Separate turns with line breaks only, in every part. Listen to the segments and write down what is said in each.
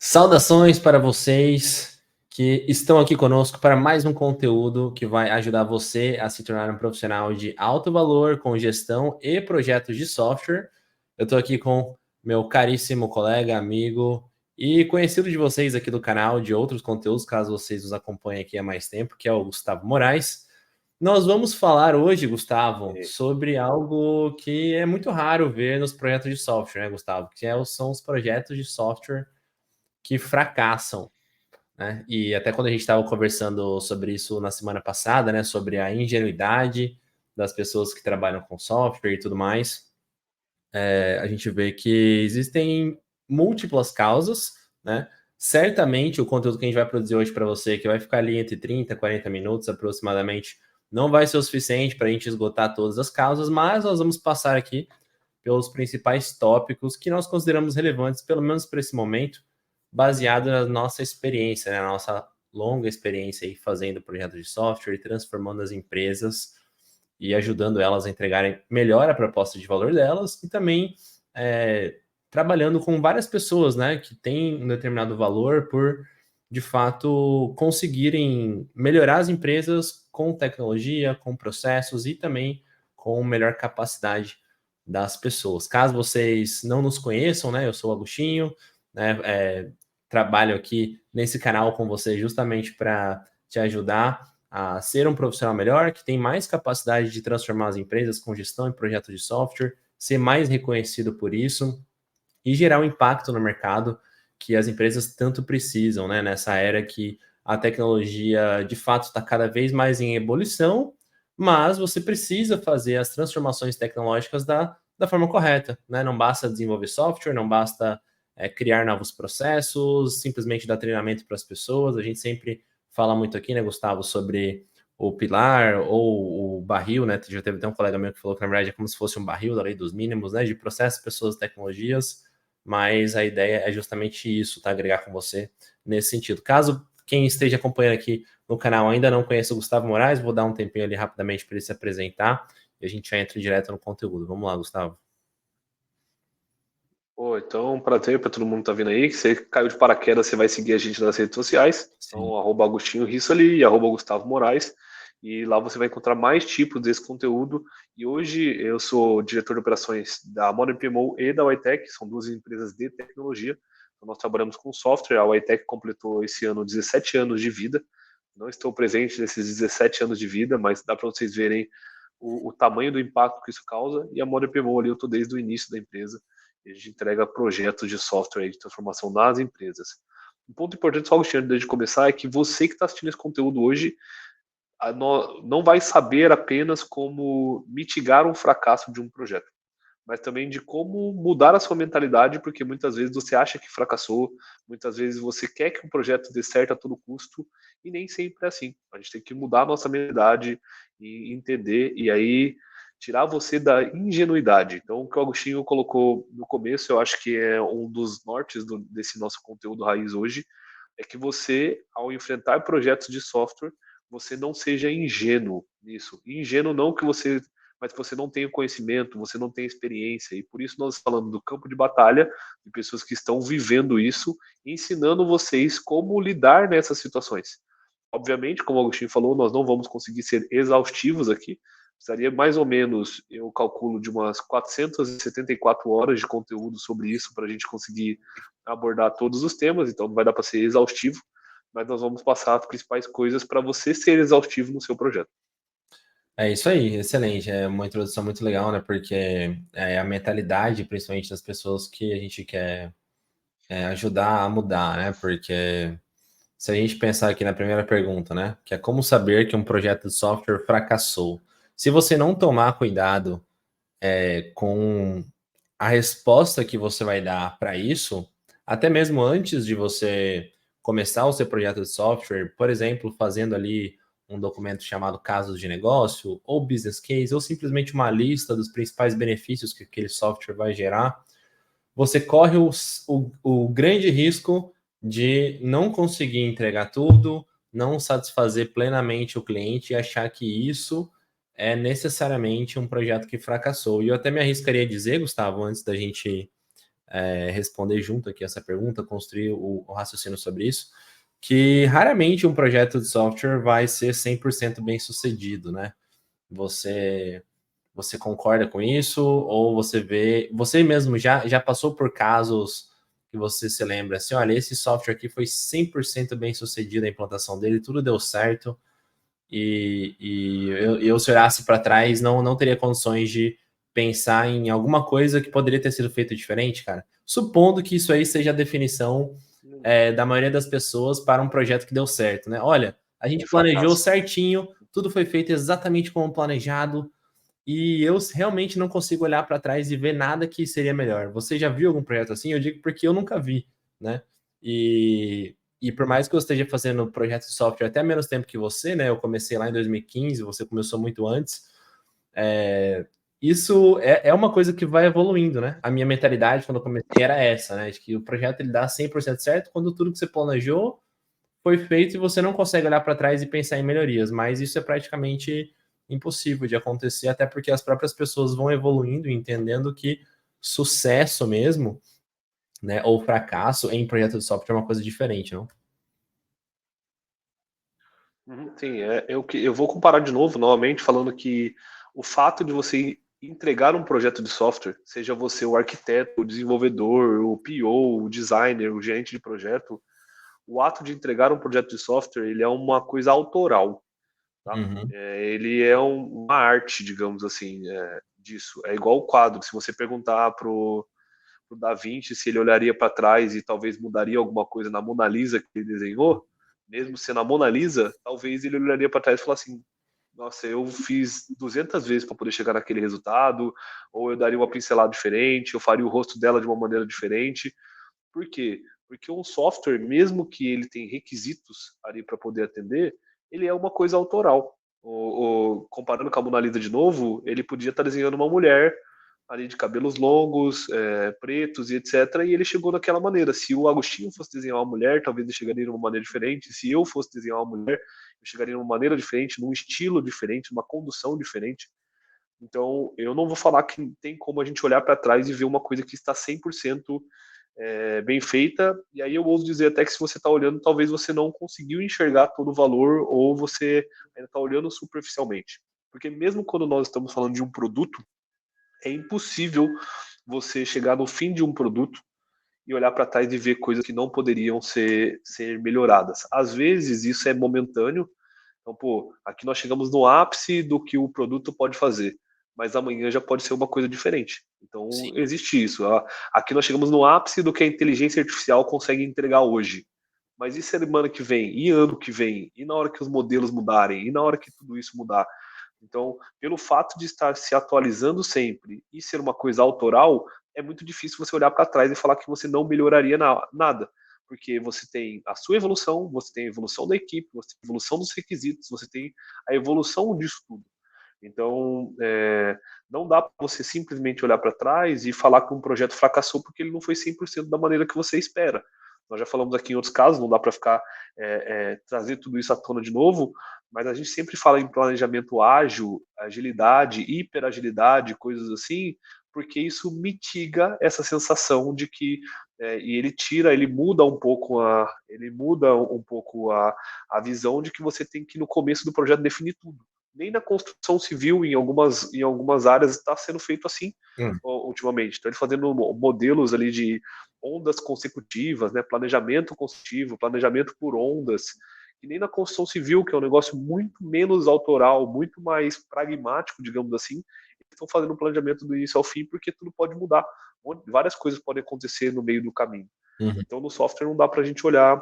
Saudações para vocês que estão aqui conosco para mais um conteúdo que vai ajudar você a se tornar um profissional de alto valor com gestão e projetos de software. Eu estou aqui com meu caríssimo colega, amigo e conhecido de vocês aqui do canal, de outros conteúdos, caso vocês nos acompanhem aqui há mais tempo, que é o Gustavo Moraes. Nós vamos falar hoje, Gustavo, sobre algo que é muito raro ver nos projetos de software, né, Gustavo? São os projetos de software que fracassam, né? E até quando a gente estava conversando sobre isso na semana passada, né? Sobre a ingenuidade das pessoas que trabalham com software e tudo mais, a gente vê que existem múltiplas causas, né? Certamente o conteúdo que a gente vai produzir hoje para você, que vai ficar ali entre 30 e 40 minutos aproximadamente, não vai ser o suficiente para a gente esgotar todas as causas, mas nós vamos passar aqui pelos principais tópicos que nós consideramos relevantes, pelo menos para esse momento, baseado na nossa experiência, né, na nossa longa experiência aí fazendo projetos de software e transformando as empresas e ajudando elas a entregarem melhor a proposta de valor delas e também trabalhando com várias pessoas, né, que têm um determinado valor por, de fato, conseguirem melhorar as empresas com tecnologia, com processos e também com melhor capacidade das pessoas. Caso vocês não nos conheçam, né, eu sou o Agostinho, né, trabalho aqui nesse canal com você justamente para te ajudar a ser um profissional melhor, que tem mais capacidade de transformar as empresas com gestão e projetos de software, ser mais reconhecido por isso e gerar um impacto no mercado que as empresas tanto precisam, né? Nessa era que a tecnologia de fato está cada vez mais em ebulição, mas você precisa fazer as transformações tecnológicas da forma correta, né? Não basta desenvolver software, não basta criar novos processos, simplesmente dar treinamento para as pessoas. A gente sempre fala muito aqui, né, Gustavo, sobre o pilar ou o barril, né? Já teve até um colega meu que falou que na verdade é como se fosse um barril da lei dos mínimos, né? De processos, pessoas, tecnologias, mas a ideia é justamente isso, tá? Agregar com você nesse sentido. Caso quem esteja acompanhando aqui no canal ainda não conheça o Gustavo Moraes, vou dar um tempinho ali rapidamente para ele se apresentar e a gente já entra direto no conteúdo. Vamos lá, Gustavo.
Então, prazer para todo mundo que tá vindo aí. Que você caiu de paraquedas, você vai seguir a gente nas redes sociais. Então, @Agostinho Rissoli e @Gustavo Moraes. E lá você vai encontrar mais tipos desse conteúdo. E hoje eu sou diretor de operações da Modern PMO e da Ytech, são duas empresas de tecnologia. Então, nós trabalhamos com software. A Ytech completou esse ano 17 anos de vida. Não estou presente nesses 17 anos de vida, mas dá para vocês verem o tamanho do impacto que isso causa. E a Modern PMO ali eu estou desde o início da empresa. A gente entrega projetos de software de transformação nas empresas. Um ponto importante, só, Alexandre, desde de começar, é que você que está assistindo esse conteúdo hoje não vai saber apenas como mitigar um fracasso de um projeto, mas também de como mudar a sua mentalidade, porque muitas vezes você acha que fracassou, muitas vezes você quer que um projeto dê certo a todo custo, e nem sempre é assim. A gente tem que mudar a nossa mentalidade e entender, e aí tirar você da ingenuidade. Então, o que o Agostinho colocou no começo, eu acho que é um dos nortes desse nosso conteúdo raiz hoje, é que você, ao enfrentar projetos de software, você não seja ingênuo nisso. Ingênuo não que você, mas que você não tenha conhecimento, você não tenha experiência. E por isso nós falamos do campo de batalha, de pessoas que estão vivendo isso, ensinando vocês como lidar nessas situações. Obviamente, como o Agostinho falou, nós não vamos conseguir ser exaustivos aqui. Precisaria mais ou menos, eu calculo, de umas 474 horas de conteúdo sobre isso para a gente conseguir abordar todos os temas, então não vai dar para ser exaustivo, mas nós vamos passar as principais coisas para você ser exaustivo no seu projeto.
É isso aí, excelente. É uma introdução muito legal, né? Porque é a mentalidade, principalmente das pessoas que a gente quer ajudar a mudar, né? Porque se a gente pensar aqui na primeira pergunta, né? Que é como saber que um projeto de software fracassou. Se você não tomar cuidado com a resposta que você vai dar para isso, até mesmo antes de você começar o seu projeto de software, por exemplo, fazendo ali um documento chamado casos de negócio, ou business case, ou simplesmente uma lista dos principais benefícios que aquele software vai gerar, você corre o grande risco de não conseguir entregar tudo, não satisfazer plenamente o cliente e achar que isso é necessariamente um projeto que fracassou. E eu até me arriscaria a dizer, Gustavo, antes da gente responder junto aqui essa pergunta, construir o raciocínio sobre isso, que raramente um projeto de software vai ser 100% bem sucedido, né? Você concorda com isso? Ou você mesmo já passou por casos que você se lembra assim, olha, esse software aqui foi 100% bem sucedido a implantação dele, tudo deu certo, e eu se olhasse para trás, não teria condições de pensar em alguma coisa que poderia ter sido feito diferente, cara. Supondo que isso aí seja a definição da maioria das pessoas para um projeto que deu certo, né? Olha, a gente planejou certinho, tudo foi feito exatamente como planejado, e eu realmente não consigo olhar para trás e ver nada que seria melhor. Você já viu algum projeto assim? Eu digo porque eu nunca vi, né? E por mais que eu esteja fazendo projetos de software até menos tempo que você, né? Eu comecei lá em 2015, você começou muito antes. Isso é uma coisa que vai evoluindo, né? A minha mentalidade quando eu comecei era essa, né? De que o projeto ele dá 100% certo quando tudo que você planejou foi feito e você não consegue olhar para trás e pensar em melhorias, mas isso é praticamente impossível de acontecer, até porque as próprias pessoas vão evoluindo e entendendo que sucesso mesmo, né, ou fracasso em projeto de software é uma coisa diferente, não?
Sim, eu vou comparar de novo, novamente, falando que o fato de você entregar um projeto de software, seja você o arquiteto, o desenvolvedor, o PO, o designer, o gerente de projeto, o ato de entregar um projeto de software, ele é uma coisa autoral, tá?
Uhum.
Ele é uma arte, digamos assim, disso. É igual o quadro. Se você perguntar pro Da Vinci se ele olharia para trás e talvez mudaria alguma coisa na Mona Lisa que ele desenhou, mesmo sendo a Mona Lisa, talvez ele olharia para trás e falasse assim: nossa, eu fiz 200 vezes para poder chegar naquele resultado, ou eu daria uma pincelada diferente, eu faria o rosto dela de uma maneira diferente. Por quê? Porque um software, mesmo que ele tenha requisitos ali para poder atender, ele é uma coisa autoral. Comparando com a Mona Lisa de novo, ele podia estar desenhando uma mulher ali de cabelos longos, pretos e etc. E ele chegou daquela maneira. Se o Agostinho fosse desenhar uma mulher, talvez ele chegaria de uma maneira diferente. Se eu fosse desenhar uma mulher, eu chegaria de uma maneira diferente, num estilo diferente, numa condução diferente. Então, eu não vou falar que tem como a gente olhar para trás e ver uma coisa que está 100% bem feita, e aí eu ouso dizer até que se você está olhando, talvez você não conseguiu enxergar todo o valor, ou você ainda está olhando superficialmente. Porque mesmo quando nós estamos falando de um produto, é impossível você chegar no fim de um produto e olhar para trás e ver coisas que não poderiam ser melhoradas. Às vezes isso é momentâneo, então, pô, aqui nós chegamos no ápice do que o produto pode fazer, mas amanhã já pode ser uma coisa diferente. Então,
Sim.
existe isso. Aqui nós chegamos no ápice do que a inteligência artificial consegue entregar hoje. Mas e semana que vem? E ano que vem? E na hora que os modelos mudarem? E na hora que tudo isso mudar? Então, pelo fato de estar se atualizando sempre e ser uma coisa autoral, é muito difícil você olhar para trás e falar que você não melhoraria nada, porque você tem a sua evolução, você tem a evolução da equipe, você tem a evolução dos requisitos, você tem a evolução disso tudo. Então, não dá para você simplesmente olhar para trás e falar que um projeto fracassou porque ele não foi 100% da maneira que você espera. Nós já falamos aqui em outros casos, não dá para ficar trazer tudo isso à tona de novo, mas a gente sempre fala em planejamento ágil, agilidade, hiperagilidade, coisas assim, porque isso mitiga essa sensação de que e ele muda um pouco a visão de que você tem que no começo do projeto definir tudo. Nem na construção civil, em algumas áreas, está sendo feito assim ultimamente. Então, ele fazendo modelos ali de ondas consecutivas, né, planejamento consecutivo, planejamento por ondas, e nem na construção civil, que é um negócio muito menos autoral, muito mais pragmático, digamos assim, eles estão fazendo um planejamento do início ao fim, porque tudo pode mudar. Várias coisas podem acontecer no meio do caminho.
Uhum.
Então, no software não dá para a gente olhar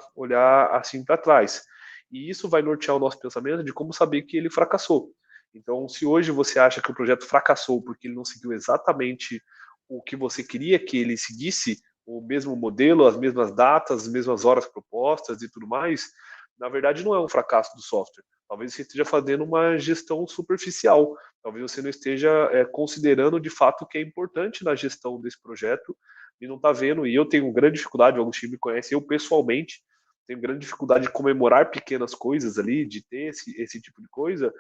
assim para trás. E isso vai nortear o nosso pensamento de como saber que ele fracassou. Então, se hoje você acha que o projeto fracassou porque ele não seguiu exatamente o que você queria que ele seguisse, o mesmo modelo, as mesmas datas, as mesmas horas propostas e tudo mais, na verdade não é um fracasso do software. Talvez você esteja fazendo uma gestão superficial. Talvez você não esteja considerando de fato o que é importante na gestão desse projeto e não está vendo. E eu tenho grande dificuldade, o Agostinho me conhece, eu pessoalmente tenho grande dificuldade de comemorar pequenas coisas ali, de ter esse tipo de coisa,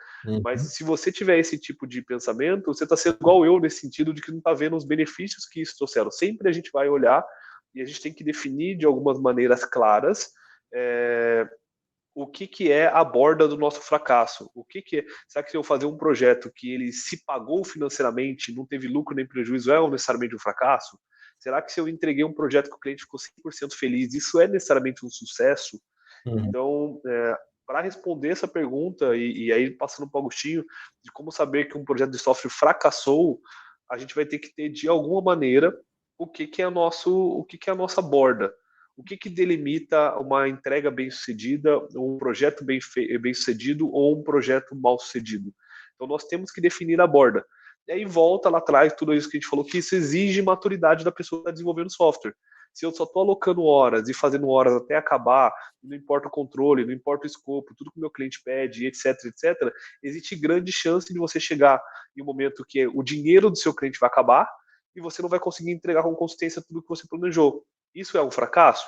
mas se você tiver esse tipo de pensamento, você está sendo igual eu nesse sentido de que não está vendo os benefícios que isso trouxeram. Sempre a gente vai olhar e a gente tem que definir de algumas maneiras claras o que é a borda do nosso fracasso. O que é? Será que se eu fazer um projeto que ele se pagou financeiramente, não teve lucro nem prejuízo, é necessariamente um fracasso? Será que se eu entreguei um projeto que o cliente ficou 100% feliz, isso é necessariamente um sucesso? Então, para responder essa pergunta, e aí passando para o Agostinho, de como saber que um projeto de software fracassou, a gente vai ter que ter, de alguma maneira, o que é a nossa borda. O que delimita uma entrega bem-sucedida, um projeto bem-sucedido ou um projeto mal-sucedido. Então, nós temos que definir a borda. E aí volta lá atrás, tudo isso que a gente falou, que isso exige maturidade da pessoa que está desenvolvendo software. Se eu só estou alocando horas e fazendo horas até acabar, não importa o controle, não importa o escopo, tudo que o meu cliente pede, etc, etc, existe grande chance de você chegar em um momento que o dinheiro do seu cliente vai acabar e você não vai conseguir entregar com consistência tudo que você planejou. Isso é um fracasso?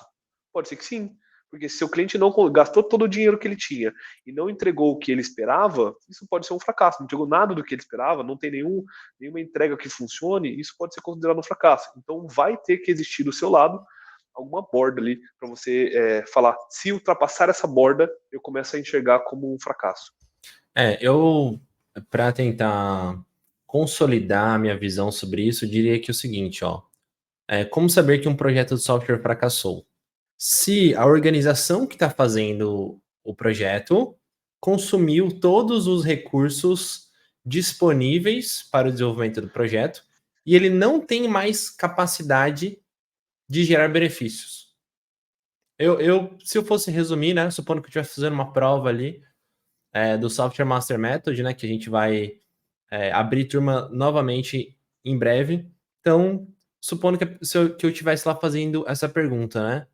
Pode ser que sim. Porque se o cliente não gastou todo o dinheiro que ele tinha e não entregou o que ele esperava, isso pode ser um fracasso. Não entregou nada do que ele esperava, não tem nenhuma entrega que funcione, isso pode ser considerado um fracasso. Então vai ter que existir do seu lado alguma borda ali para você falar, se ultrapassar essa borda, eu começo a enxergar como um fracasso.
Para tentar consolidar a minha visão sobre isso, eu diria que é o seguinte, como saber que um projeto de software fracassou? Se a organização que está fazendo o projeto consumiu todos os recursos disponíveis para o desenvolvimento do projeto e ele não tem mais capacidade de gerar benefícios. Se eu fosse resumir, né, supondo que eu estivesse fazendo uma prova ali do Software Master Method, né, que a gente vai abrir turma novamente em breve. Então, supondo que eu estivesse lá fazendo essa pergunta, né,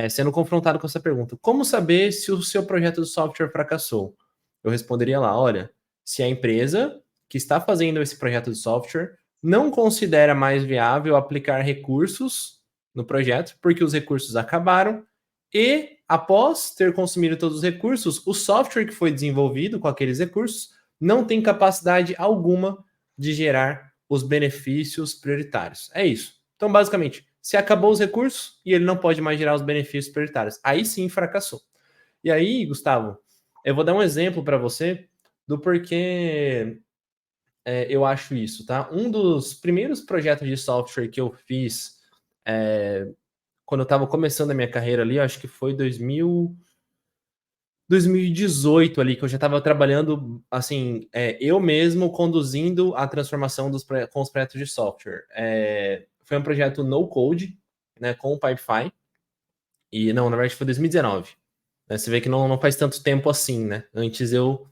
sendo confrontado com essa pergunta, como saber se o seu projeto de software fracassou? Eu responderia lá, olha, se a empresa que está fazendo esse projeto de software não considera mais viável aplicar recursos no projeto, porque os recursos acabaram, e após ter consumido todos os recursos, o software que foi desenvolvido com aqueles recursos não tem capacidade alguma de gerar os benefícios prioritários. É isso. Então, basicamente, se acabou os recursos e ele não pode mais gerar os benefícios prioritários, aí sim fracassou. E aí, Gustavo, eu vou dar um exemplo para você do porquê eu acho isso, tá? Um dos primeiros projetos de software que eu fiz quando eu estava começando a minha carreira ali, acho que foi 2018 ali, que eu já estava trabalhando, assim, eu mesmo conduzindo a transformação com os projetos de software. Foi um projeto no code, né, com o Pipefy, e não, na verdade foi 2019. Né, você vê que não faz tanto tempo assim, né? Antes eu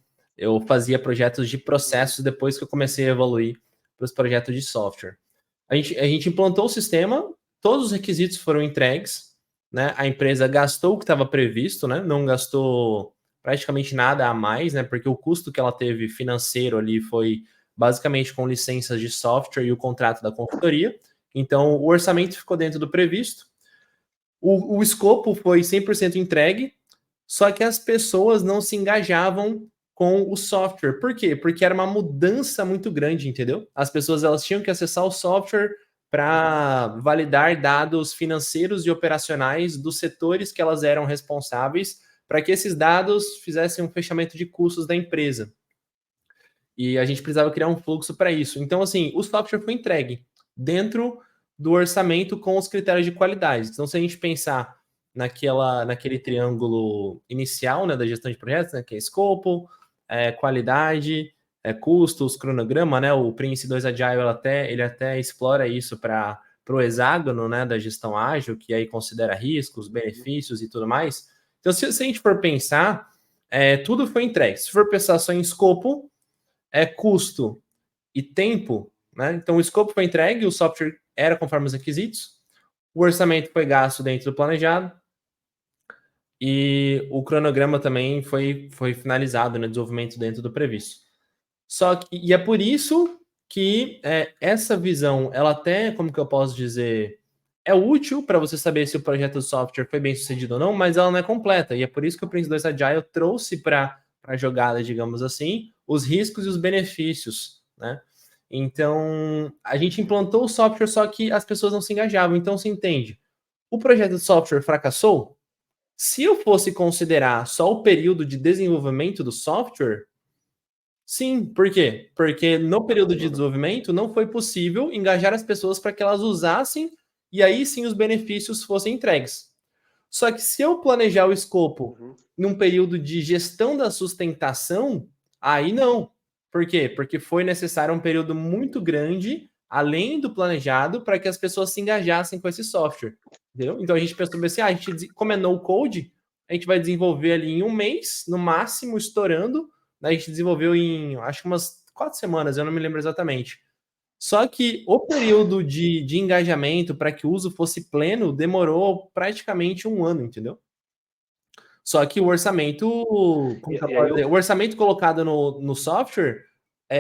fazia projetos de processos depois que eu comecei a evoluir para os projetos de software. A gente implantou o sistema, todos os requisitos foram entregues, né? A empresa gastou o que estava previsto, né? Não gastou praticamente nada a mais, né? Porque o custo que ela teve financeiro ali foi basicamente com licenças de software e o contrato da consultoria. Então, o orçamento ficou dentro do previsto. O escopo foi 100% entregue, só que as pessoas não se engajavam com o software. Por quê? Porque era uma mudança muito grande, entendeu? As pessoas elas tinham que acessar o software para validar dados financeiros e operacionais dos setores que elas eram responsáveis, para que esses dados fizessem um fechamento de custos da empresa. E a gente precisava criar um fluxo para isso. Então, assim, o software foi entregue dentro do orçamento com os critérios de qualidade. Então, se a gente pensar naquele triângulo inicial, né, da gestão de projetos, né, que é escopo, qualidade, custos, cronograma, né, o Prince 2 Agile ele até explora isso para o hexágono, né, da gestão ágil, que aí considera riscos, benefícios e tudo mais. Então, se a gente for pensar, tudo foi entregue. Se for pensar só em escopo, custo e tempo, né? Então o escopo foi entregue, o software era conforme os requisitos, o orçamento foi gasto dentro do planejado e o cronograma também foi finalizado, né? Desenvolvimento dentro do previsto. E é por isso que essa visão, ela até, como que eu posso dizer, é útil para você saber se o projeto de software foi bem sucedido ou não, mas ela não é completa. E é por isso que o Prince2 Agile trouxe para a jogada, digamos assim, os riscos e os benefícios, né? Então, a gente implantou o software, só que as pessoas não se engajavam. Então, se entende, o projeto de software fracassou? Se eu fosse considerar só o período de desenvolvimento do software, sim. Por quê? Porque no período de desenvolvimento não foi possível engajar as pessoas para que elas usassem e aí sim os benefícios fossem entregues. Só que se eu planejar o escopo num período de gestão da sustentação, aí não. Por quê? Porque foi necessário um período muito grande, além do planejado, para que as pessoas se engajassem com esse software. Entendeu? Então a gente pensou assim, a gente, como é no code, a gente vai desenvolver ali em um mês, no máximo, estourando. A gente desenvolveu em, acho que umas 4 semanas, eu não me lembro exatamente. Só que o período de engajamento para que o uso fosse pleno demorou praticamente um ano, entendeu? Só que o orçamento, o orçamento colocado no software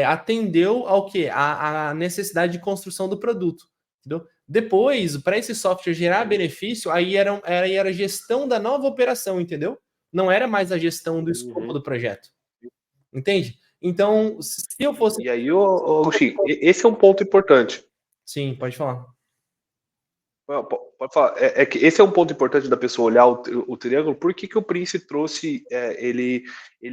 atendeu ao quê? A necessidade de construção do produto, entendeu? Depois, para esse software gerar benefício, aí era a gestão da nova operação, entendeu? Não era mais a gestão do escopo do projeto. Entende? Então, se eu fosse...
E aí, Chico, esse é um ponto importante.
Sim, pode falar.
Pode falar. É que esse é um ponto importante da pessoa olhar o triângulo. Por que o Prince trouxe, ele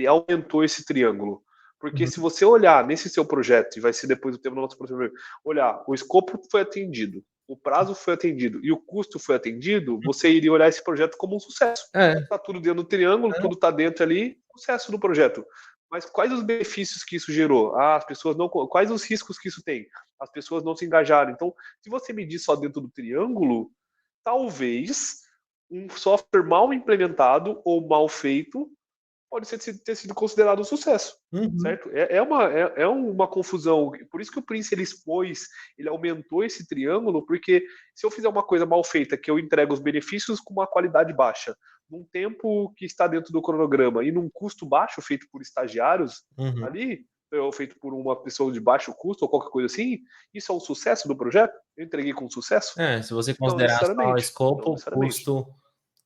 aumentou esse triângulo? Porque se você olhar nesse seu projeto, e vai ser depois do tema do nosso próximo, olhar, o escopo foi atendido, o prazo foi atendido e o custo foi atendido, você iria olhar esse projeto como um sucesso. Tá tudo dentro do triângulo, tudo tá dentro ali, sucesso do projeto. Mas quais os benefícios que isso gerou? As pessoas não. Quais os riscos que isso tem? As pessoas não se engajaram. Então, se você medir só dentro do triângulo, talvez um software mal implementado ou mal feito pode ter sido considerado um sucesso, certo? É uma confusão. Por isso que o Prince ele aumentou esse triângulo, porque se eu fizer uma coisa mal feita, que eu entrego os benefícios com uma qualidade baixa, num tempo que está dentro do cronograma e num custo baixo feito por estagiários ali, ou feito por uma pessoa de baixo custo ou qualquer coisa assim, isso é um sucesso do projeto? Eu entreguei com sucesso?
Se você considerar só escopo, custo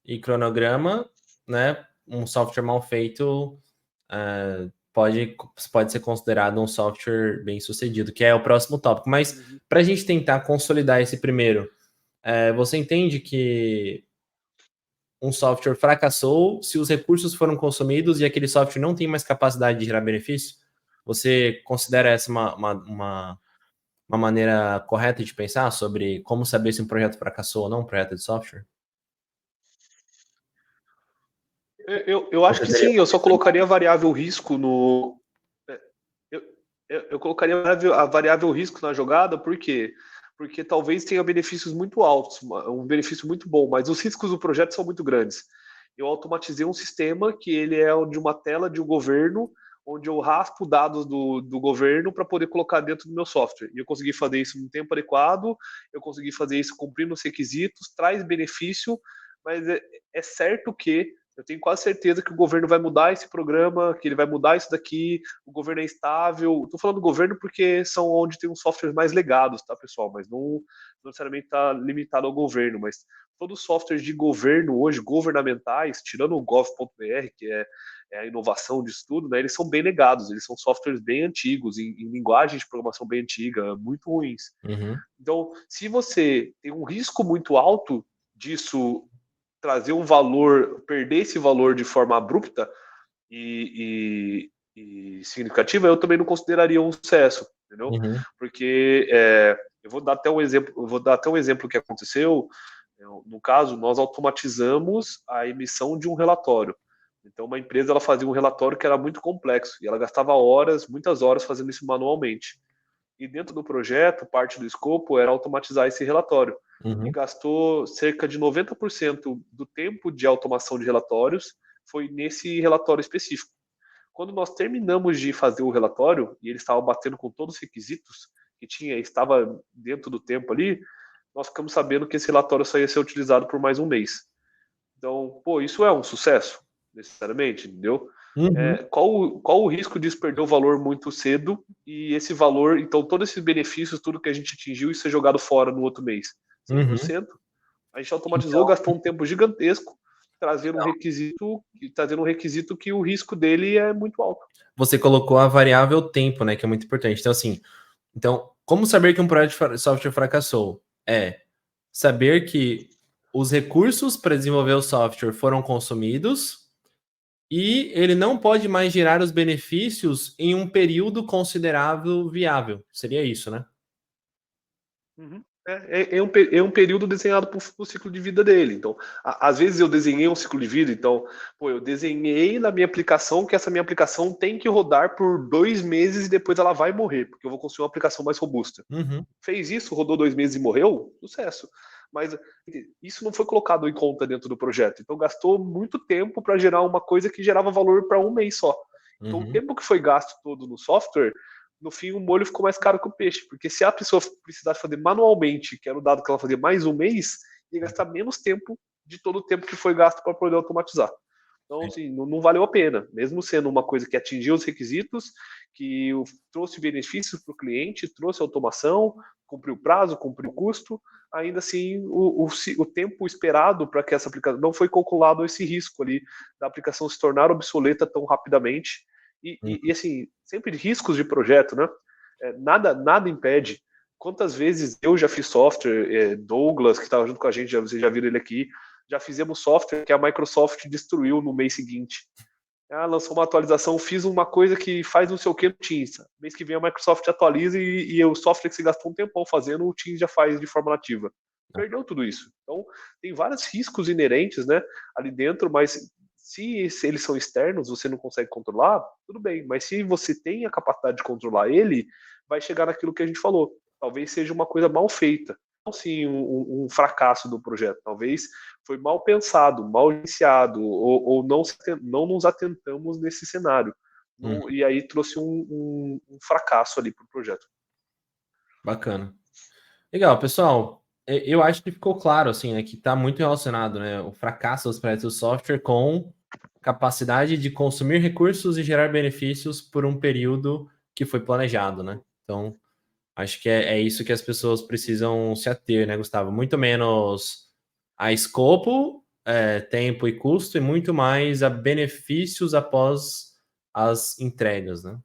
e cronograma, né, um software mal feito pode ser considerado um software bem sucedido, que é o próximo tópico. Mas para a gente tentar consolidar esse primeiro, você entende que um software fracassou se os recursos foram consumidos e aquele software não tem mais capacidade de gerar benefício? Você considera essa uma maneira correta de pensar sobre como saber se um projeto fracassou ou não, um projeto de software?
Eu acho que sim, eu só colocaria a variável risco no. Eu colocaria a variável risco na jogada, por quê? Porque talvez tenha benefícios muito altos, um benefício muito bom, mas os riscos do projeto são muito grandes. Eu automatizei um sistema que ele é de uma tela de um governo, onde eu raspo dados do governo para poder colocar dentro do meu software. E eu consegui fazer isso no tempo adequado, eu consegui fazer isso cumprindo os requisitos, traz benefício, mas é certo que eu tenho quase certeza que o governo vai mudar esse programa, que ele vai mudar isso daqui, o governo é estável. Estou falando do governo porque são onde tem os softwares mais legados, tá, pessoal? Mas não necessariamente está limitado ao governo, mas todos os softwares de governo hoje, governamentais, tirando o gov.br, que é a inovação de estudo, né, eles são bem legados, eles são softwares bem antigos, em linguagem de programação bem antiga, muito ruins. Então, se você tem um risco muito alto disso trazer um valor, perder esse valor de forma abrupta e significativa, eu também não consideraria um sucesso, entendeu? Porque eu vou dar até um exemplo que aconteceu. No caso, nós automatizamos a emissão de um relatório. Então, uma empresa ela fazia um relatório que era muito complexo e ela gastava muitas horas fazendo isso manualmente. E dentro do projeto, parte do escopo era automatizar esse relatório. E gastou cerca de 90% do tempo de automação de relatórios foi nesse relatório específico. Quando nós terminamos de fazer o relatório, e ele estava batendo com todos os requisitos que estava dentro do tempo ali, nós ficamos sabendo que esse relatório só ia ser utilizado por mais um mês. Então, isso é um sucesso, necessariamente, entendeu? Qual o risco disso perder o valor muito cedo e esse valor, então todos esses benefícios, tudo que a gente atingiu, isso é jogado fora no outro mês? 100%. A gente automatizou, gastou um tempo gigantesco, trazendo um requisito que o risco dele é muito alto.
Você colocou a variável tempo, né, que é muito importante. Então, assim, como saber que um projeto de software fracassou? É saber que os recursos para desenvolver o software foram consumidos e ele não pode mais gerar os benefícios em um período considerável viável. Seria isso, né?
Uhum. É um período desenhado para o ciclo de vida dele. Então, às vezes eu desenhei um ciclo de vida, então, eu desenhei na minha aplicação que essa minha aplicação tem que rodar por 2 meses e depois ela vai morrer, porque eu vou construir uma aplicação mais robusta.
Uhum.
Fez isso, rodou 2 meses e morreu, sucesso. Mas isso não foi colocado em conta dentro do projeto. Então, gastou muito tempo para gerar uma coisa que gerava valor para um mês só. Então, o tempo que foi gasto todo no software, no fim o molho ficou mais caro que o peixe, porque se a pessoa precisasse fazer manualmente, que era o dado que ela fazia mais um mês, ia gastar menos tempo de todo o tempo que foi gasto para poder automatizar. Então, assim, não valeu a pena, mesmo sendo uma coisa que atingiu os requisitos, que trouxe benefícios para o cliente, trouxe automação, cumpriu o prazo, cumpriu o custo, ainda assim o tempo esperado para que essa aplicação não foi calculado esse risco ali da aplicação se tornar obsoleta tão rapidamente. E assim, sempre riscos de projeto, né? Nada impede. Quantas vezes eu já fiz software, Douglas, que estava junto com a gente, vocês já viram ele aqui, já fizemos software que a Microsoft destruiu no mês seguinte. Lançou uma atualização, fiz uma coisa que faz não sei o que no Teams. Mês que vem a Microsoft atualiza e o software que você gastou um tempão fazendo, o Teams já faz de forma nativa. Perdeu tudo isso. Então, tem vários riscos inerentes, né, ali dentro, mas se eles são externos, você não consegue controlar, tudo bem. Mas se você tem a capacidade de controlar ele, vai chegar naquilo que a gente falou. Talvez seja uma coisa mal feita. Não sim um fracasso do projeto. Talvez foi mal pensado, mal iniciado, ou não nos atentamos nesse cenário. E aí trouxe um fracasso ali para o projeto.
Bacana. Legal, pessoal. Eu acho que ficou claro, assim, né, que está muito relacionado, né, o fracasso dos projetos de software com capacidade de consumir recursos e gerar benefícios por um período que foi planejado, né? Então, acho que é isso que as pessoas precisam se ater, né, Gustavo? Muito menos a escopo, tempo e custo, e muito mais a benefícios após as entregas, né?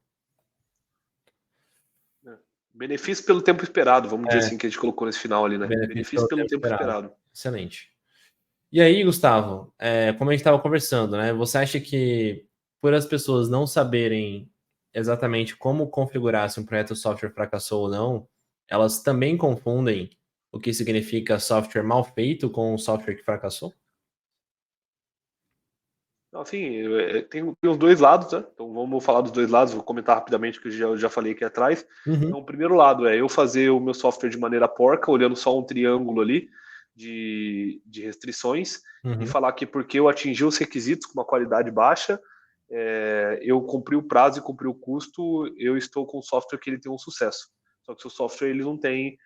Benefício pelo tempo esperado, vamos dizer assim, que a gente colocou nesse final ali, né? Benefício pelo tempo esperado.
Excelente. E aí, Gustavo, como a gente estava conversando, né? Você acha que por as pessoas não saberem exatamente como configurar se um projeto de software fracassou ou não, elas também confundem o que significa software mal feito com software que fracassou?
Assim, tem os dois lados, né? Então vamos falar dos dois lados, vou comentar rapidamente o que eu já falei aqui atrás. Então, o primeiro lado é eu fazer o meu software de maneira porca, olhando só um triângulo ali de restrições, e falar que porque eu atingi os requisitos com uma qualidade baixa, eu cumpri o prazo e cumpri o custo, eu estou com um software que ele tem um sucesso. Só que o software ele não tem.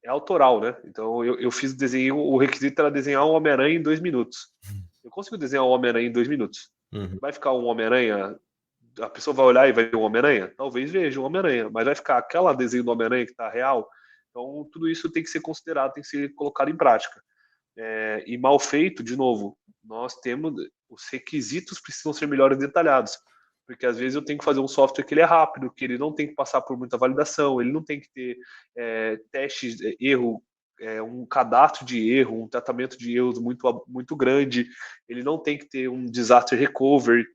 É autoral, né? Então eu fiz desenho, o requisito era desenhar um Homem-Aranha em 2 minutos. Eu consigo desenhar um Homem-Aranha em 2 minutos. Vai ficar um Homem-Aranha, a pessoa vai olhar e vai ver um Homem-Aranha? Talvez veja um Homem-Aranha, mas vai ficar aquela desenho do Homem-Aranha que está real? Então, tudo isso tem que ser considerado, tem que ser colocado em prática. E mal feito, de novo, nós temos, os requisitos precisam ser melhores detalhados, porque às vezes eu tenho que fazer um software que ele é rápido, que ele não tem que passar por muita validação, ele não tem que ter testes, erro, um cadastro de erro, um tratamento de erros muito grande, ele não tem que ter um disaster recovery,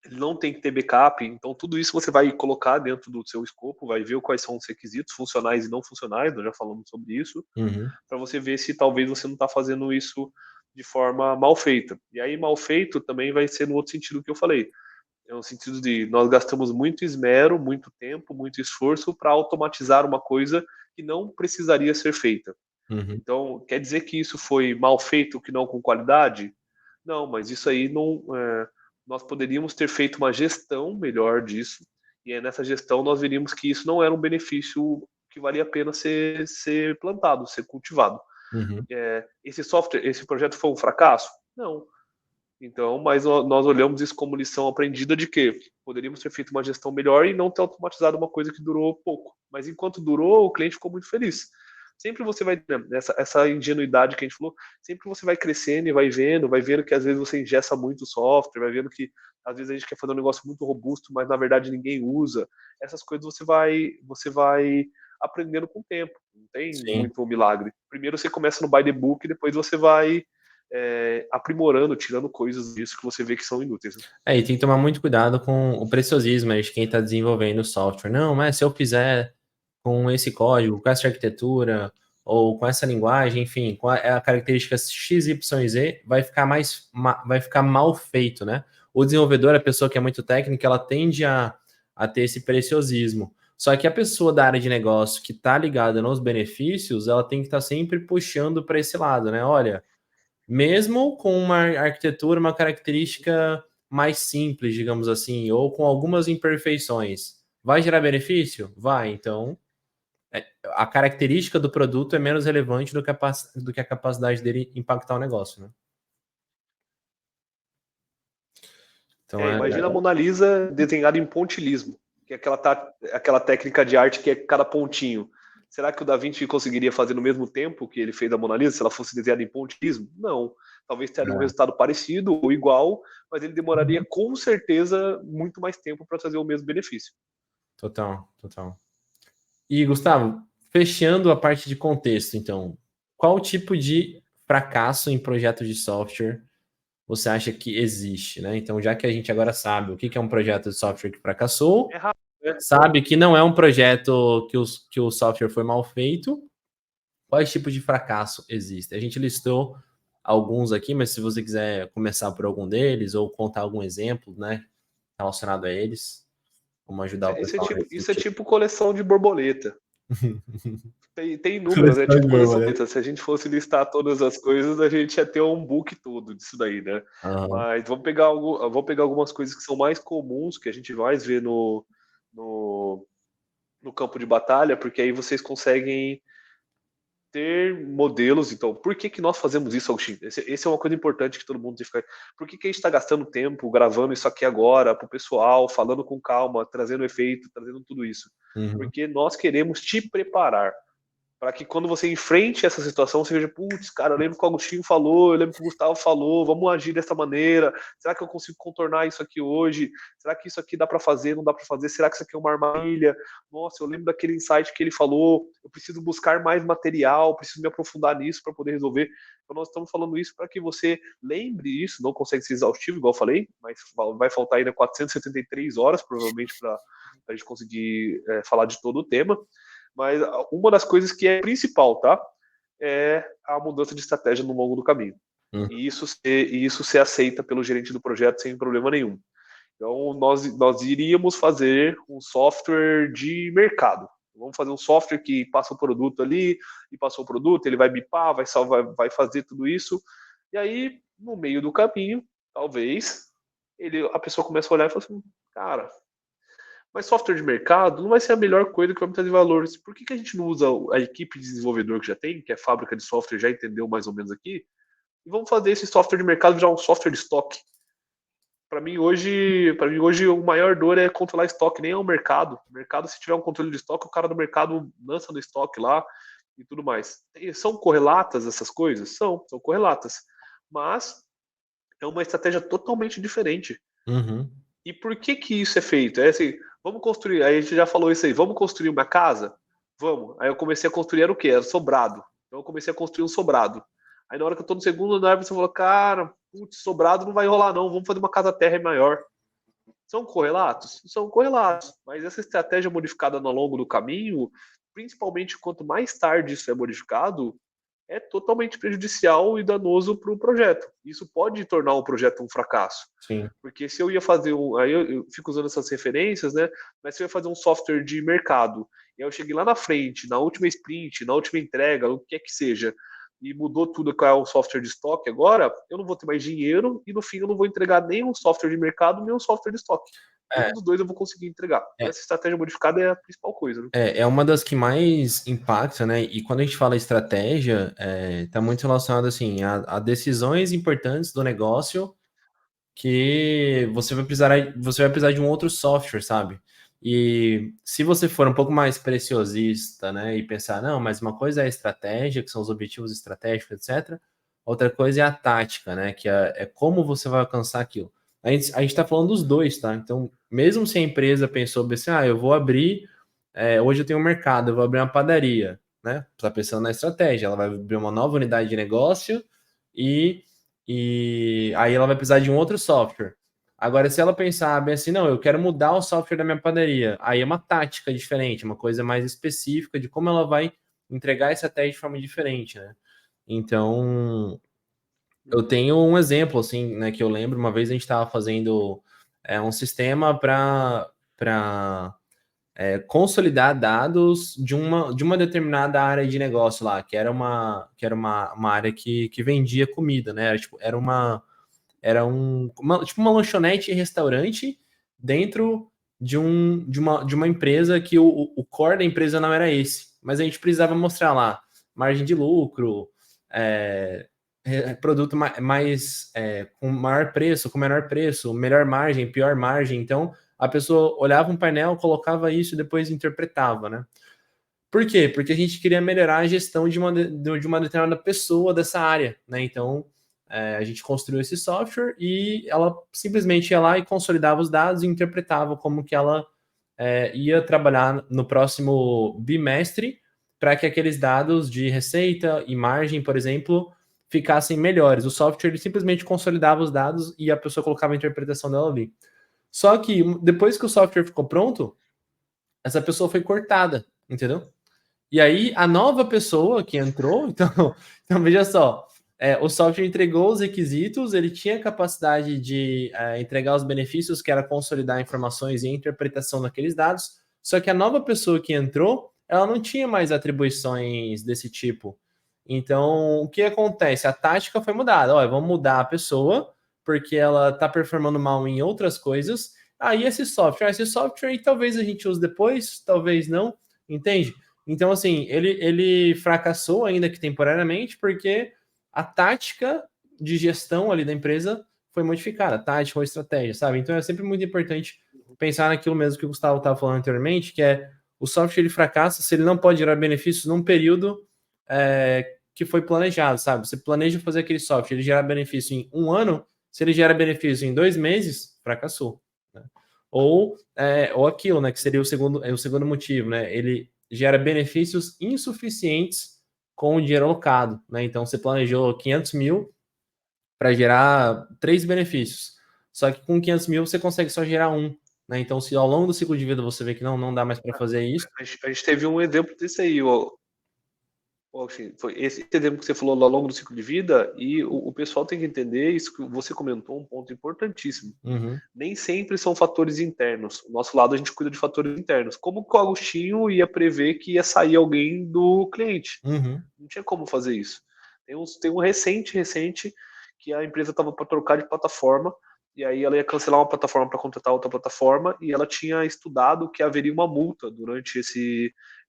ele não tem que ter backup, então tudo isso você vai colocar dentro do seu escopo, vai ver quais são os requisitos funcionais e não funcionais, nós já falamos sobre isso, para você ver se talvez você não está fazendo isso de forma mal feita. E aí, mal feito também vai ser no outro sentido que eu falei. É no sentido de nós gastamos muito esmero, muito tempo, muito esforço para automatizar uma coisa que não precisaria ser feita. Então, quer dizer que isso foi mal feito, que não com qualidade? Não, mas isso aí não. Nós poderíamos ter feito uma gestão melhor disso, e nessa gestão nós veríamos que isso não era um benefício que valia a pena ser plantado, ser cultivado. Esse software, esse projeto foi um fracasso? Não. Então, mas nós olhamos isso como lição aprendida de que poderíamos ter feito uma gestão melhor e não ter automatizado uma coisa que durou pouco. Mas enquanto durou, o cliente ficou muito feliz. sempre você vai, né, essa ingenuidade que a gente falou, sempre você vai crescendo e vai vendo que às vezes você ingessa muito software, vai vendo que às vezes a gente quer fazer um negócio muito robusto, mas na verdade ninguém usa. Essas coisas você vai aprendendo com o tempo, não tem
Sim.
muito milagre. Primeiro você começa no by the book, depois você vai aprimorando, tirando coisas disso que você vê que são inúteis. Né?
E tem que tomar muito cuidado com o preciosismo aí de quem está desenvolvendo o software. Não, mas se eu fizer com esse código, com essa arquitetura, ou com essa linguagem, enfim, com a característica X, Y, Z, vai ficar mal feito, né? O desenvolvedor, a pessoa que é muito técnica, ela tende a ter esse preciosismo. Só que a pessoa da área de negócio que está ligada nos benefícios, ela tem que estar sempre puxando para esse lado, né? Olha, mesmo com uma arquitetura, uma característica mais simples, digamos assim, ou com algumas imperfeições, vai gerar benefício? Vai. Então, a característica do produto é menos relevante do que a capacidade dele impactar o negócio, né? Então,
Imagina a Mona Lisa desenhada em pontilhismo, que é aquela técnica de arte que é cada pontinho. Será que o Da Vinci conseguiria fazer no mesmo tempo que ele fez a Mona Lisa, se ela fosse desenhada em pontilhismo? Não. Talvez teria um resultado parecido ou igual, mas ele demoraria com certeza muito mais tempo para trazer o mesmo benefício.
Total. E, Gustavo, fechando a parte de contexto, então, qual tipo de fracasso em projetos de software você acha que existe, né? Então, já que a gente agora sabe o que é um projeto de software que fracassou,
Rápido, né?
sabe que não é um projeto que o software foi mal feito, quais tipos de fracasso existem? A gente listou alguns aqui, mas se você quiser começar por algum deles ou contar algum exemplo, né, relacionado a eles, vamos ajudar o pessoal a
Isso é
refletir.
tipo coleção de borboleta. Tem inúmeras, né? Tipo coleção. Se a gente fosse listar todas as coisas, a gente ia ter um book todo disso daí, né?
Uhum.
Mas vamos pegar algumas coisas que são mais comuns, que a gente mais vê no, no campo de batalha, porque aí vocês conseguem ter modelos. Então, por que nós fazemos isso, Agostinho? Esse é uma coisa importante que todo mundo tem que ficar. Por que a gente está gastando tempo gravando isso aqui agora, para o pessoal, falando com calma, trazendo efeito, trazendo tudo isso?
Uhum.
Porque nós queremos te preparar para que quando você enfrente essa situação, você veja, putz, cara, eu lembro que o Agostinho falou, eu lembro que o Gustavo falou, vamos agir dessa maneira, será que eu consigo contornar isso aqui hoje? Será que isso aqui dá para fazer, não dá para fazer? Será que isso aqui é uma armadilha? Nossa, eu lembro daquele insight que ele falou, eu preciso buscar mais material, preciso me aprofundar nisso para poder resolver. Então nós estamos falando isso para que você lembre isso, não consegue ser exaustivo, igual eu falei, mas vai faltar ainda 473 horas, provavelmente, para a gente conseguir falar de todo o tema. Mas uma das coisas que é principal, tá? É a mudança de estratégia no longo do caminho.
Uhum.
E isso ser aceita pelo gerente do projeto sem problema nenhum. Então, nós iríamos fazer um software de mercado. Vamos fazer um software que passa o produto ali, e passou o produto, ele vai bipar, vai salvar, vai fazer tudo isso. E aí, no meio do caminho, talvez, a pessoa começa a olhar e fala assim, cara, mas software de mercado não vai ser a melhor coisa que vai me trazer valores. Por que a gente não usa a equipe de desenvolvedor que já tem, que é a fábrica de software, já entendeu mais ou menos aqui, e vamos fazer esse software de mercado virar um software de estoque? Para mim hoje o maior dor é controlar estoque, nem é o mercado. O mercado, se tiver um controle de estoque, o cara do mercado lança no estoque lá e tudo mais. São correlatas essas coisas? São correlatas. Mas é uma estratégia totalmente diferente.
Uhum.
E por que isso é feito? É assim, vamos construir, aí a gente já falou isso aí, vamos construir uma casa? Vamos. Aí eu comecei a construir, era o quê? Era sobrado. Então eu comecei a construir um sobrado. Aí na hora que eu tô no segundo andar, você falou, cara, putz, sobrado não vai rolar não, vamos fazer uma casa terra maior. São correlatos? São correlatos. Mas essa estratégia modificada ao longo do caminho, principalmente quanto mais tarde isso é modificado, é totalmente prejudicial e danoso para o projeto. Isso pode tornar o projeto um fracasso.
Sim.
Porque se eu ia fazer aí eu fico usando essas referências, né? Mas se eu ia fazer um software de mercado, e aí eu cheguei lá na frente, na última sprint, na última entrega, o que é que seja, e mudou tudo com o software de estoque agora, eu não vou ter mais dinheiro e no fim eu não vou entregar nem um software de mercado, nem um software de estoque. Nenhum dos dois eu vou conseguir entregar. Então, essa estratégia modificada é a principal coisa. Né?
É uma das que mais impacta, né? E quando a gente fala estratégia, tá muito relacionado assim a decisões importantes do negócio que você vai precisar de um outro software, sabe? E se você for um pouco mais preciosista, né, e pensar, não, mas uma coisa é a estratégia, que são os objetivos estratégicos, etc. Outra coisa é a tática, né, que é como você vai alcançar aquilo. A gente tá falando dos dois, tá? Então, mesmo se a empresa pensou assim, eu vou abrir, hoje eu tenho um mercado, eu vou abrir uma padaria, né? Tá pensando na estratégia, ela vai abrir uma nova unidade de negócio e, e aí ela vai precisar de um outro software. Agora, se ela pensar bem assim, não, eu quero mudar o software da minha padaria, aí é uma tática diferente, uma coisa mais específica de como ela vai entregar essa estratégia de forma diferente, né? Então, eu tenho um exemplo, assim, né, que eu lembro, uma vez a gente estava fazendo um sistema para consolidar dados de uma determinada área de negócio lá, que era uma área que vendia comida, né? Tipo uma lanchonete e restaurante dentro de uma empresa que o core da empresa não era esse. Mas a gente precisava mostrar lá margem de lucro, produto mais com maior preço, com menor preço, melhor margem, pior margem. Então a pessoa olhava um painel, colocava isso e depois interpretava, né? Por quê? Porque a gente queria melhorar a gestão de uma determinada pessoa dessa área, né? Então, a gente construiu esse software e ela simplesmente ia lá e consolidava os dados e interpretava como que ela ia trabalhar no próximo bimestre para que aqueles dados de receita e margem, por exemplo, ficassem melhores. O software ele simplesmente consolidava os dados e a pessoa colocava a interpretação dela ali. Só que depois que o software ficou pronto, essa pessoa foi cortada, entendeu? E aí, a nova pessoa que entrou, então veja só, o software entregou os requisitos, ele tinha capacidade de entregar os benefícios, que era consolidar informações e a interpretação daqueles dados, só que a nova pessoa que entrou, ela não tinha mais atribuições desse tipo. Então, o que acontece? A tática foi mudada. Olha, vamos mudar a pessoa, porque ela está performando mal em outras coisas. Aí esse software aí talvez a gente use depois, talvez não, entende? Então, assim, ele fracassou, ainda que temporariamente, porque a tática de gestão ali da empresa foi modificada, a tática ou a estratégia, sabe? Então é sempre muito importante pensar naquilo mesmo que o Gustavo estava falando anteriormente, que é o software ele fracassa se ele não pode gerar benefícios num período que foi planejado, sabe? Você planeja fazer aquele software, ele gera benefício em um ano, se ele gera benefício em 2 meses, fracassou. Né? Ou aquilo, né? Que seria o segundo motivo, né? Ele gera benefícios insuficientes com o dinheiro alocado, né? Então você planejou 500 mil para gerar 3 benefícios, só que com 500 mil você consegue só gerar um, né? Então se ao longo do ciclo de vida você vê que não dá mais para fazer isso.
A gente teve um exemplo disso aí, foi esse exemplo que você falou ao longo do ciclo de vida, e o pessoal tem que entender isso que você comentou, um ponto importantíssimo.
Uhum.
Nem sempre são fatores internos. O nosso lado a gente cuida de fatores internos. Como que o Agostinho ia prever que ia sair alguém do cliente?
Uhum.
Não tinha como fazer isso. Tem um recente que a empresa estava para trocar de plataforma e aí ela ia cancelar uma plataforma para contratar outra plataforma e ela tinha estudado que haveria uma multa durante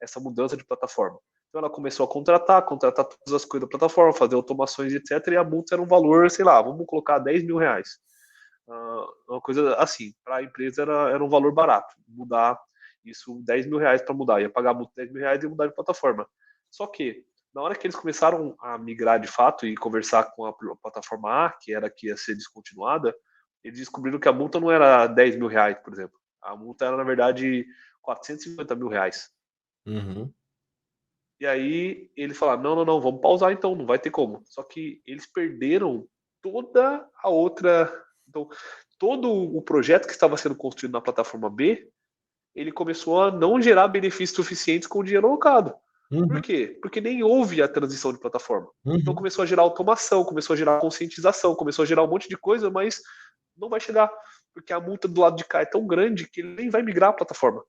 essa mudança de plataforma. Então ela começou a contratar todas as coisas da plataforma, fazer automações, etc. E a multa era um valor, sei lá, vamos colocar 10 mil reais. Uma coisa assim, para a empresa era um valor barato, mudar isso, 10 mil reais para mudar, ia pagar a multa 10 mil reais e mudar de plataforma. Só que, na hora que eles começaram a migrar de fato e conversar com a plataforma A, que era que ia ser descontinuada, eles descobriram que a multa não era 10 mil reais, por exemplo. A multa era, na verdade, 450 mil reais.
Uhum.
E aí eles falaram: não, vamos pausar então, não vai ter como. Só que eles perderam toda a outra. Então, todo o projeto que estava sendo construído na plataforma B, ele começou a não gerar benefícios suficientes com o dinheiro alocado. Por
Uhum.
quê? Porque nem houve a transição de plataforma. Então
Uhum.
começou a gerar automação, começou a gerar conscientização, começou a gerar um monte de coisa, mas não vai chegar, porque a multa do lado de cá é tão grande que ele nem vai migrar a plataforma.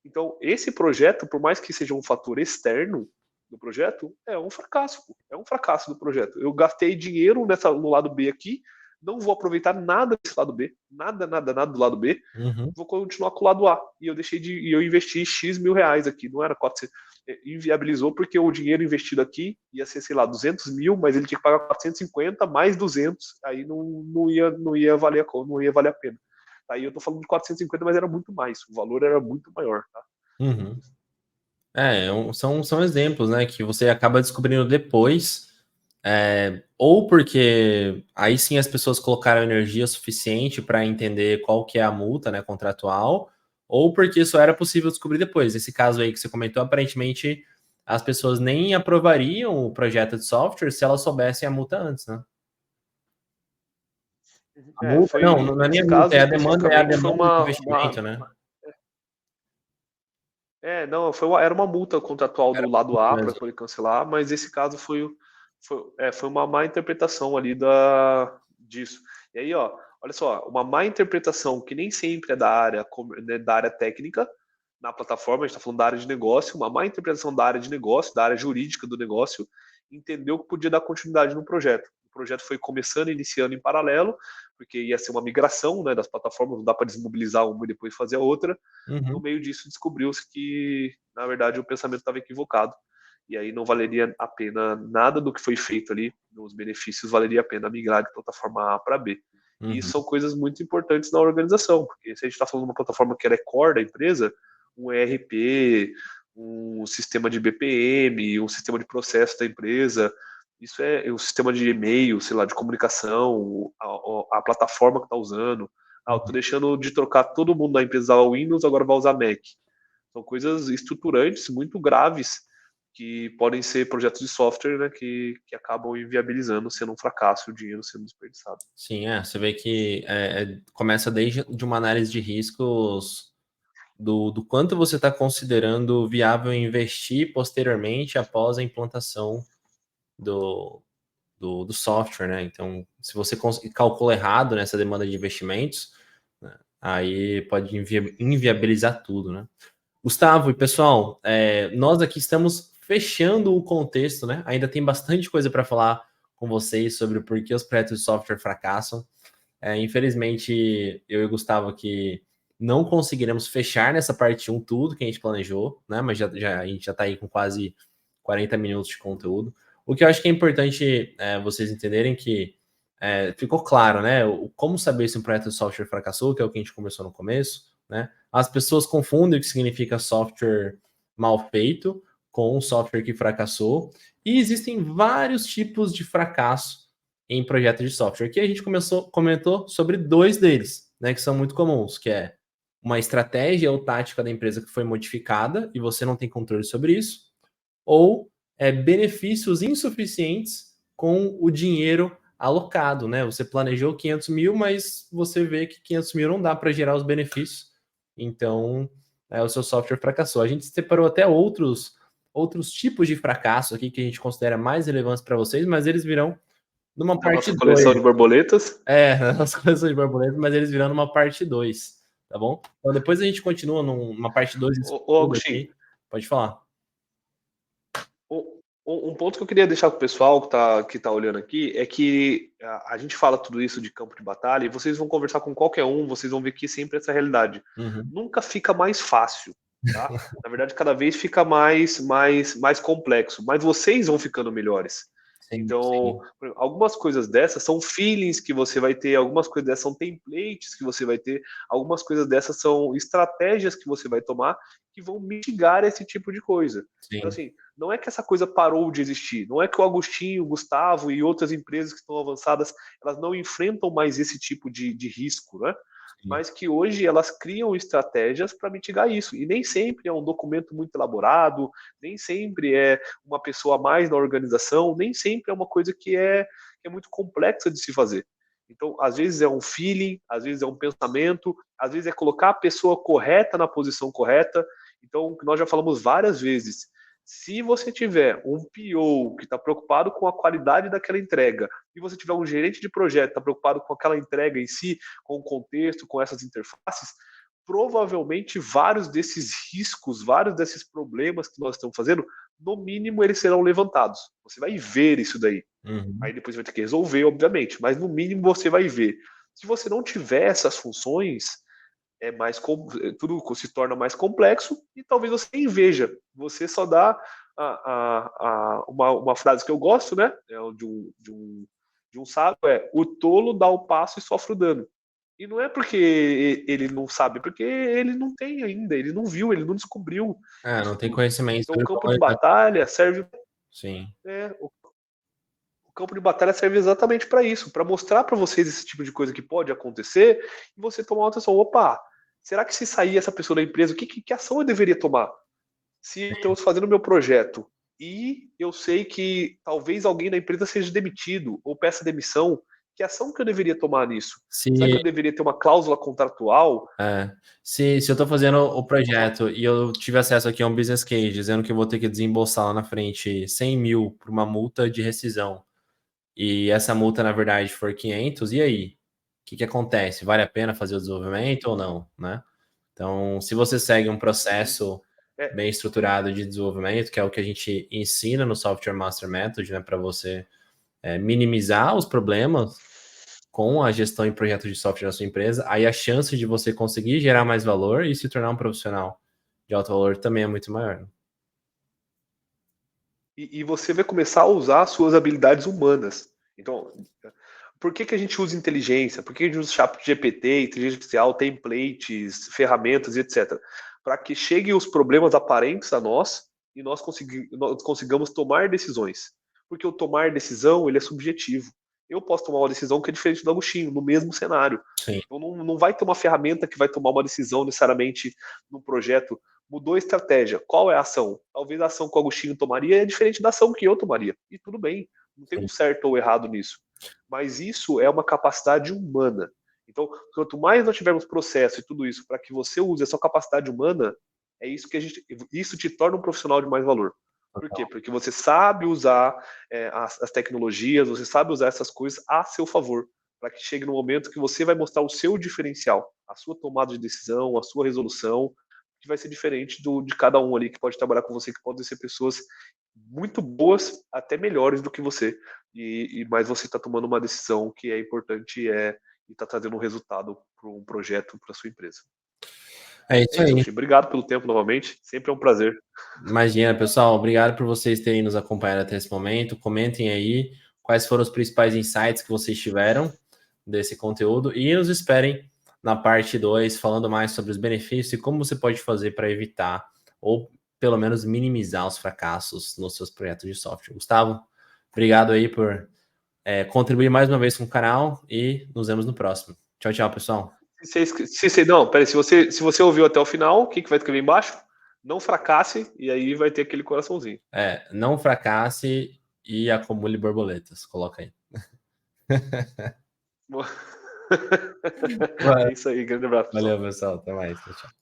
Então, esse projeto, por mais que seja um fator externo do projeto, é um fracasso. É um fracasso do projeto. Eu gastei dinheiro no lado B aqui, não vou aproveitar nada desse lado B, nada do lado B,
Uhum.
vou continuar com o lado A. E eu investi X mil reais aqui, não era 400. Inviabilizou porque o dinheiro investido aqui ia ser, sei lá, 200 mil, mas ele tinha que pagar 450 mais 200, aí não ia valer a pena. Tá? E eu tô falando de 450, mas era muito mais, o valor era muito maior. Tá?
Uhum. São exemplos, né, que você acaba descobrindo depois, ou porque aí sim as pessoas colocaram energia suficiente para entender qual que é a multa, né, contratual, ou porque só era possível descobrir depois. Nesse caso aí que você comentou, aparentemente as pessoas nem aprovariam o projeto de software se elas soubessem a multa antes, né? A multa, não é nem
Nesse
a multa,
caso
é a
especificamente, foi
demanda de investimento, né?
não, era uma multa contratual
Era
do lado
multa
A para
mesmo.
poder cancelar, mas esse caso foi uma má interpretação ali disso. E aí, ó, olha só, uma má interpretação que nem sempre é né, da área técnica na plataforma, a gente está falando da área de negócio, uma má interpretação da área de negócio, da área jurídica do negócio, entendeu que podia dar continuidade no projeto. O projeto foi começando e iniciando em paralelo, porque ia ser uma migração, né, das plataformas, não dá para desmobilizar uma e depois fazer a outra. No
Uhum,
meio disso, descobriu-se que, na verdade, o pensamento estava equivocado. E aí não valeria a pena nada do que foi feito ali, nos benefícios, valeria a pena migrar de plataforma A para B. E isso
uhum,
são coisas muito importantes na organização, porque se a gente está falando de uma plataforma que é core da empresa, um ERP, um sistema de BPM, um sistema de processo da empresa, isso é um sistema de e-mail, sei lá, de comunicação, a plataforma que está usando. Ah, eu estou
uhum.
deixando de trocar todo mundo da empresa usar Windows, agora vai usar Mac. São coisas estruturantes, muito graves, que podem ser projetos de software, né, que acabam inviabilizando, sendo um fracasso, o dinheiro sendo desperdiçado.
Sim, você vê que começa desde de uma análise de riscos do quanto você está considerando viável investir posteriormente após a implantação do, do software, né? Então, se você calcula errado nessa demanda de investimentos, né, aí pode inviabilizar tudo, né? Gustavo e pessoal, nós aqui estamos fechando o contexto, né? Ainda tem bastante coisa para falar com vocês sobre o porquê os projetos de software fracassam. Infelizmente, eu e o Gustavo aqui não conseguiremos fechar nessa parte 1 tudo que a gente planejou, né? Mas a gente já está aí com quase 40 minutos de conteúdo. O que eu acho que é importante vocês entenderem que ficou claro, né? Como saber se um projeto de software fracassou, que é o que a gente conversou no começo, né? As pessoas confundem o que significa software mal feito com um software que fracassou. E existem vários tipos de fracasso em projetos de software. Aqui a gente comentou sobre 2 deles, né, que são muito comuns, que é uma estratégia ou tática da empresa que foi modificada e você não tem controle sobre isso, ou benefícios insuficientes com o dinheiro alocado, né? Você planejou 500 mil, mas você vê que 500 mil não dá para gerar os benefícios, então o seu software fracassou. A gente separou até outros tipos de fracasso aqui que a gente considera mais relevantes para vocês, mas eles virão numa
Da
parte
nossa
2.
coleção de borboletas.
Nas coleções de borboletas, mas eles virando uma parte 2, tá bom? Então depois a gente continua numa parte 2 desse
Ô,
conteúdo
Agostinho,
aqui. Pode falar.
um ponto que eu queria deixar para o pessoal que tá olhando aqui é que a gente fala tudo isso de campo de batalha e vocês vão conversar com qualquer um, vocês vão ver que sempre essa realidade.
Uhum.
Nunca fica mais fácil, tá? Na verdade, cada vez fica mais complexo, mas vocês vão ficando melhores.
Sim,
Então,
sim.
algumas coisas dessas são feelings que você vai ter, algumas coisas dessas são templates que você vai ter, algumas coisas dessas são estratégias que você vai tomar que vão mitigar esse tipo de coisa. Então,
Sim.
assim, não é que essa coisa parou de existir, não é que o Agostinho, o Gustavo e outras empresas que estão avançadas, elas não enfrentam mais esse tipo de risco, né?
Sim.
Mas que hoje elas criam estratégias para mitigar isso. E nem sempre é um documento muito elaborado, nem sempre é uma pessoa a mais na organização, nem sempre é uma coisa que é muito complexa de se fazer. Então, às vezes é um feeling, às vezes é um pensamento, às vezes é colocar a pessoa correta na posição correta. Então, nós já falamos várias vezes, se você tiver um PO que está preocupado com a qualidade daquela entrega e você tiver um gerente de projeto que está preocupado com aquela entrega em si, com o contexto, com essas interfaces, provavelmente vários desses riscos, vários desses problemas que nós estamos fazendo, no mínimo eles serão levantados. Você vai ver isso daí.
Uhum.
Aí depois vai ter que resolver, obviamente, mas no mínimo você vai ver. Se você não tiver essas funções, tudo se torna mais complexo e talvez você nem veja. Você só dá uma frase que eu gosto, né? De um sábio, o tolo dá o passo e sofre o dano. E não é porque ele não sabe, porque ele não tem ainda, ele não viu, ele não descobriu
Não
isso
tem
tudo.
conhecimento
Então
sobre
o campo
como
de
ele vai.
batalha serve.
Sim,
O campo de batalha serve exatamente para isso, para mostrar para vocês esse tipo de coisa que pode acontecer e você tomar uma atenção. Opa, será que se sair essa pessoa da empresa, que ação eu deveria tomar? Se eu estou fazendo meu projeto e eu sei que talvez alguém da empresa seja demitido ou peça demissão, que ação que eu deveria tomar nisso? Será que
se,
eu deveria ter uma cláusula contratual?
se eu estou fazendo o projeto e eu tive acesso aqui a um business case dizendo que eu vou ter que desembolsar lá na frente 100 mil por uma multa de rescisão, e essa multa, na verdade, for 500, e aí? O que acontece? Vale a pena fazer o desenvolvimento ou não, né? Então, se você segue um processo
É,
bem estruturado de desenvolvimento, que é o que a gente ensina no Software Master Method, né, para você minimizar os problemas com a gestão em projetos de software da sua empresa, aí a chance de você conseguir gerar mais valor e se tornar um profissional de alto valor também é muito maior.
e você vai começar a usar as suas habilidades humanas. Então, por que a gente usa inteligência? Por que a gente usa chat GPT, inteligência artificial, templates, ferramentas, etc. Para que cheguem os problemas aparentes a nós e nós consigamos tomar decisões. Porque o tomar decisão, ele é subjetivo. Eu posso tomar uma decisão que é diferente do Agostinho, no mesmo cenário.
Sim,
Então não vai ter uma ferramenta que vai tomar uma decisão necessariamente no projeto. Mudou a estratégia. Qual é a ação? Talvez a ação que o Agostinho tomaria é diferente da ação que eu tomaria. E tudo bem. Não tem
sim,
um certo ou errado nisso. Mas isso é uma capacidade humana. Então, quanto mais nós tivermos processo e tudo isso para que você use a sua capacidade humana, é isso que isso te torna um profissional de mais valor. Por quê?
total.
Porque você sabe usar as tecnologias, você sabe usar essas coisas a seu favor, para que chegue no momento que você vai mostrar o seu diferencial, a sua tomada de decisão, a sua resolução, que vai ser diferente de cada um ali que pode trabalhar com você, que podem ser pessoas muito boas, até melhores do que você, mas você está tomando uma decisão que é importante e está trazendo um resultado para um projeto, para sua empresa.
É
É
isso
isso,
aí.
Agostinho. Obrigado pelo tempo novamente. Sempre é um prazer.
Imagina, pessoal, obrigado por vocês terem nos acompanhado até esse momento. Comentem aí quais foram os principais insights que vocês tiveram desse conteúdo e nos esperem na parte 2, falando mais sobre os benefícios e como você pode fazer para evitar ou pelo menos minimizar os fracassos nos seus projetos de software. Gustavo, obrigado aí por contribuir mais uma vez com o canal e nos vemos no próximo. Tchau, tchau, pessoal.
Não, peraí, se você ouviu até o final, o que vai escrever embaixo? Não fracasse, e aí vai ter aquele coraçãozinho.
Não fracasse e acumule borboletas. Coloca aí.
É isso aí, grande abraço, pessoal.
Valeu, pessoal. Até mais. Tchau, tchau.